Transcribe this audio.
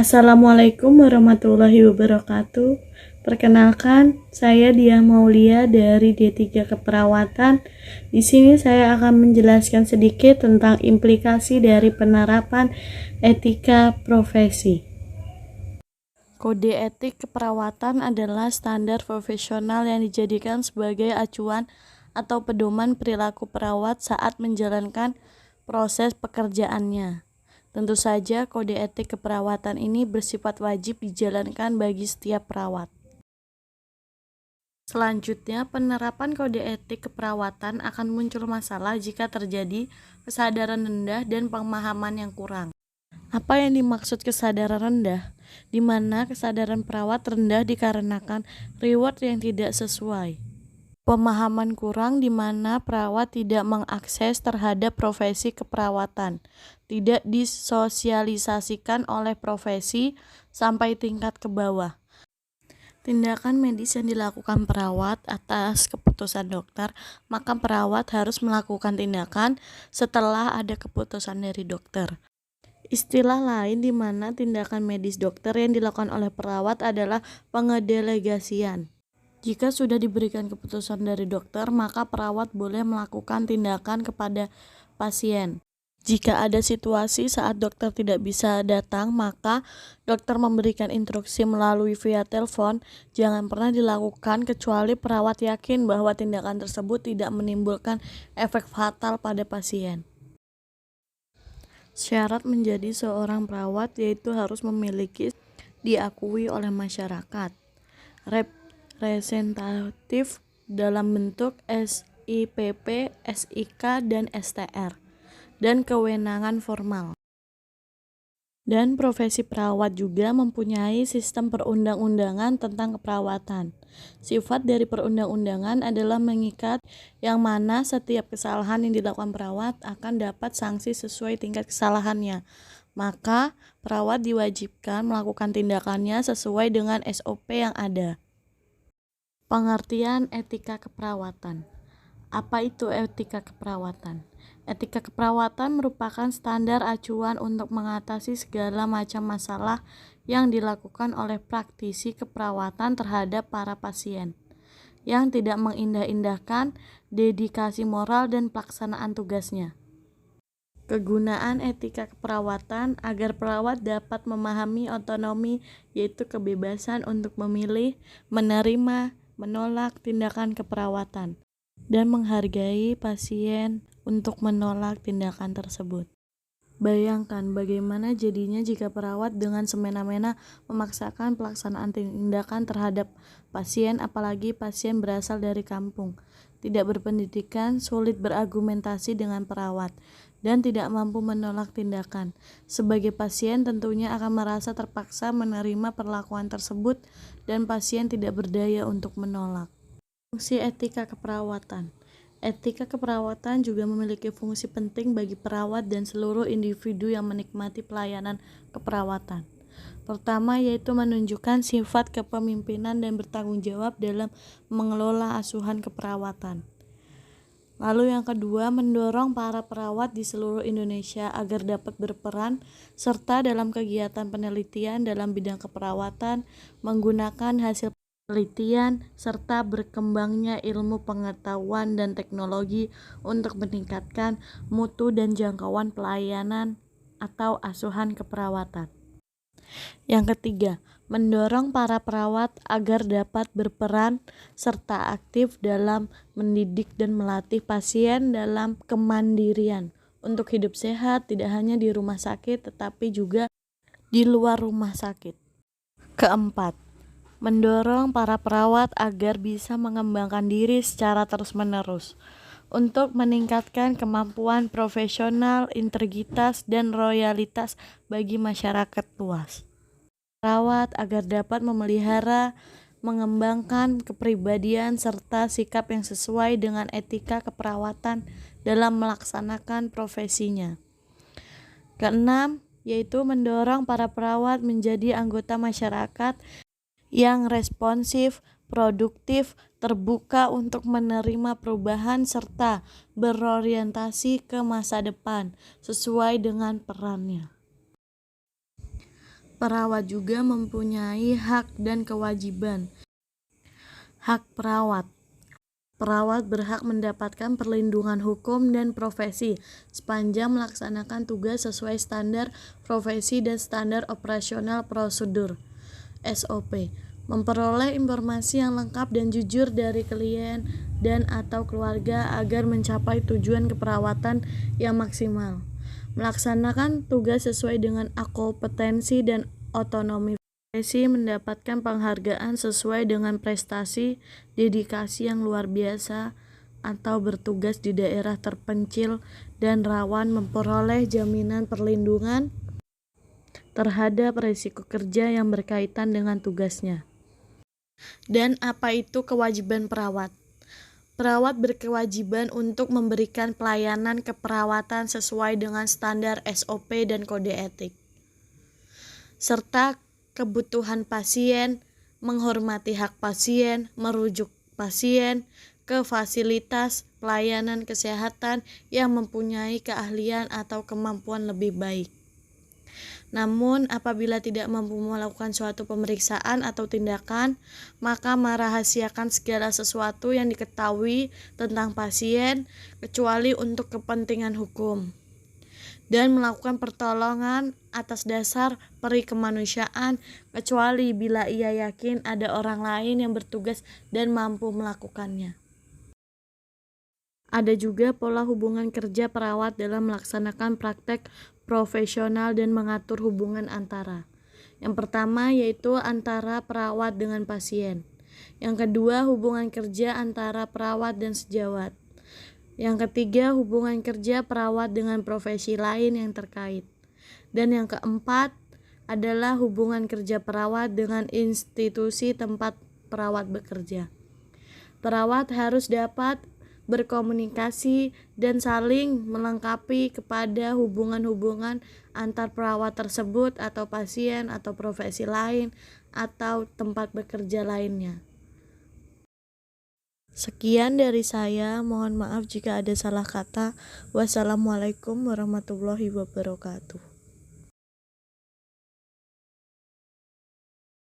Assalamualaikum warahmatullahi wabarakatuh. Perkenalkan, saya Diah Maulia dari D3 Keperawatan. Di sini saya akan menjelaskan sedikit tentang implikasi dari penerapan etika profesi. Kode etik keperawatan adalah standar profesional yang dijadikan sebagai acuan atau pedoman perilaku perawat saat menjalankan proses pekerjaannya. Tentu saja, kode etik keperawatan ini bersifat wajib dijalankan bagi setiap perawat. Selanjutnya, penerapan kode etik keperawatan akan muncul masalah jika terjadi kesadaran rendah dan pemahaman yang kurang. Apa yang dimaksud kesadaran rendah? Di mana kesadaran perawat rendah dikarenakan reward yang tidak sesuai. Pemahaman kurang di mana perawat tidak mengakses terhadap profesi keperawatan, tidak disosialisasikan oleh profesi sampai tingkat ke bawah. Tindakan medis yang dilakukan perawat atas keputusan dokter, maka perawat harus melakukan tindakan setelah ada keputusan dari dokter. Istilah lain di mana tindakan medis dokter yang dilakukan oleh perawat adalah pengedelegasian. Jika sudah diberikan keputusan dari dokter, maka perawat boleh melakukan tindakan kepada pasien. Jika ada situasi saat dokter tidak bisa datang, maka dokter memberikan instruksi melalui via telepon. Jangan pernah dilakukan kecuali perawat yakin bahwa tindakan tersebut tidak menimbulkan efek fatal pada pasien. Syarat menjadi seorang perawat yaitu harus memiliki diakui oleh masyarakat, representatif dalam bentuk SIPP, SIK, dan STR, dan kewenangan formal. Dan profesi perawat juga mempunyai sistem perundang-undangan tentang keperawatan. Sifat dari perundang-undangan adalah mengikat, yang mana setiap kesalahan yang dilakukan perawat akan dapat sanksi sesuai tingkat kesalahannya. Maka, perawat diwajibkan melakukan tindakannya sesuai dengan SOP yang ada. Pengertian etika keperawatan. Apa itu etika keperawatan? Etika keperawatan merupakan standar acuan untuk mengatasi segala macam masalah yang dilakukan oleh praktisi keperawatan terhadap para pasien, yang tidak mengindah-indahkan dedikasi moral dan pelaksanaan tugasnya. Kegunaan etika keperawatan agar perawat dapat memahami otonomi, yaitu kebebasan untuk memilih, menerima, menolak tindakan keperawatan, dan menghargai pasien untuk menolak tindakan tersebut. Bayangkan bagaimana jadinya jika perawat dengan semena-mena memaksakan pelaksanaan tindakan terhadap pasien, apalagi pasien berasal dari kampung, tidak berpendidikan, sulit berargumentasi dengan perawat, dan tidak mampu menolak tindakan. Sebagai pasien tentunya akan merasa terpaksa menerima perlakuan tersebut dan pasien tidak berdaya untuk menolak. Fungsi etika keperawatan. Etika keperawatan juga memiliki fungsi penting bagi perawat dan seluruh individu yang menikmati pelayanan keperawatan. Pertama, yaitu menunjukkan sifat kepemimpinan dan bertanggung jawab dalam mengelola asuhan keperawatan. Lalu yang kedua, mendorong para perawat di seluruh Indonesia agar dapat berperan serta dalam kegiatan penelitian dalam bidang keperawatan, menggunakan hasil penelitian, serta berkembangnya ilmu pengetahuan dan teknologi untuk meningkatkan mutu dan jangkauan pelayanan atau asuhan keperawatan. Yang ketiga, mendorong para perawat agar dapat berperan serta aktif dalam mendidik dan melatih pasien dalam kemandirian untuk hidup sehat tidak hanya di rumah sakit tetapi juga di luar rumah sakit. Keempat, mendorong para perawat agar bisa mengembangkan diri secara terus-menerus untuk meningkatkan kemampuan profesional, integritas, dan loyalitas bagi masyarakat luas. Perawat agar dapat memelihara, mengembangkan kepribadian serta sikap yang sesuai dengan etika keperawatan dalam melaksanakan profesinya. Keenam, yaitu mendorong para perawat menjadi anggota masyarakat yang responsif, produktif, terbuka untuk menerima perubahan serta berorientasi ke masa depan sesuai dengan perannya. Perawat juga mempunyai hak dan kewajiban. Hak perawat. Perawat berhak mendapatkan perlindungan hukum dan profesi sepanjang melaksanakan tugas sesuai standar profesi dan standar operasional prosedur (SOP). Memperoleh informasi yang lengkap dan jujur dari klien dan atau keluarga agar mencapai tujuan keperawatan yang maksimal. Melaksanakan tugas sesuai dengan kompetensi dan otonomi profesi, mendapatkan penghargaan sesuai dengan prestasi, dedikasi yang luar biasa, atau bertugas di daerah terpencil dan rawan, memperoleh jaminan perlindungan terhadap risiko kerja yang berkaitan dengan tugasnya. Dan apa itu kewajiban perawat? Perawat berkewajiban untuk memberikan pelayanan keperawatan sesuai dengan standar SOP dan kode etik, serta kebutuhan pasien, menghormati hak pasien, merujuk pasien ke fasilitas pelayanan kesehatan yang mempunyai keahlian atau kemampuan lebih baik. Namun, apabila tidak mampu melakukan suatu pemeriksaan atau tindakan, maka merahasiakan segala sesuatu yang diketahui tentang pasien, kecuali untuk kepentingan hukum, dan melakukan pertolongan atas dasar peri kemanusiaan, kecuali bila ia yakin ada orang lain yang bertugas dan mampu melakukannya. Ada juga pola hubungan kerja perawat dalam melaksanakan praktek profesional dan mengatur hubungan antara. Yang pertama yaitu antara perawat dengan pasien. Yang kedua, hubungan kerja antara perawat dan sejawat. Yang ketiga, hubungan kerja perawat dengan profesi lain yang terkait. Dan yang keempat adalah hubungan kerja perawat dengan institusi tempat perawat bekerja. Perawat harus dapat berkomunikasi dan saling melengkapi kepada hubungan-hubungan antar perawat tersebut atau pasien atau profesi lain atau tempat bekerja lainnya. Sekian dari saya, mohon maaf jika ada salah kata. Wassalamualaikum warahmatullahi wabarakatuh.